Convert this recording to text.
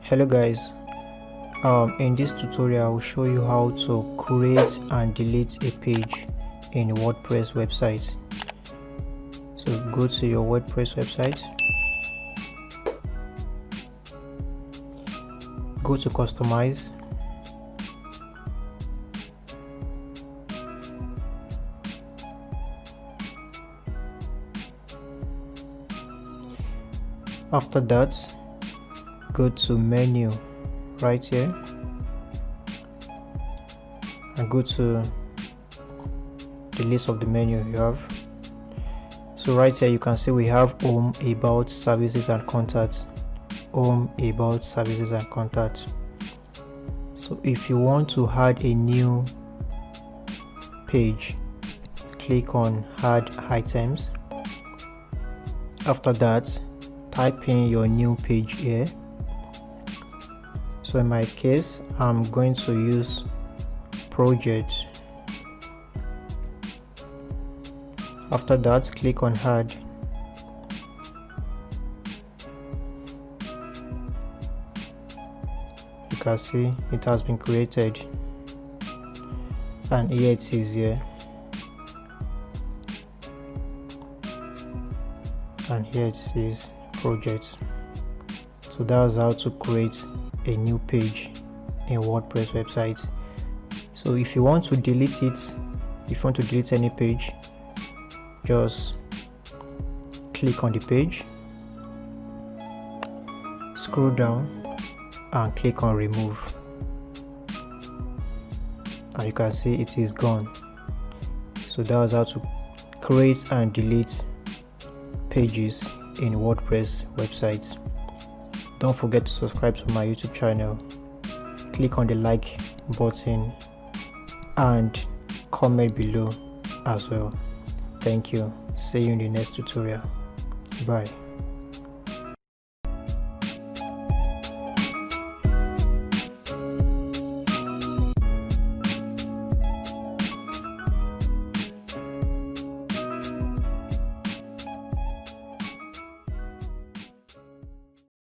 Hello guys, in this tutorial I will show you how to create and delete a page in WordPress website. So go to your WordPress website, go to customize, after that go to menu right here and go to the list of the menu you have. So right here you can see we have home, about, services and contacts. Home, about, services and contacts. So if you want to add a new page, click on add items. After that, type in your new page here. So in my case, I'm going to use project. After that, click on add. You can see it has been created, and here it is here, and here it is project. So that's how to create a new page in WordPress website. So if you want to delete it, if you want to delete any page, just click on the page, scroll down and click on remove, and you can see it is gone. So that's how to create and delete pages in WordPress websites. Don't forget to subscribe to my YouTube channel, click on the like button and comment below as well. Thank you. See you in the next tutorial. Bye.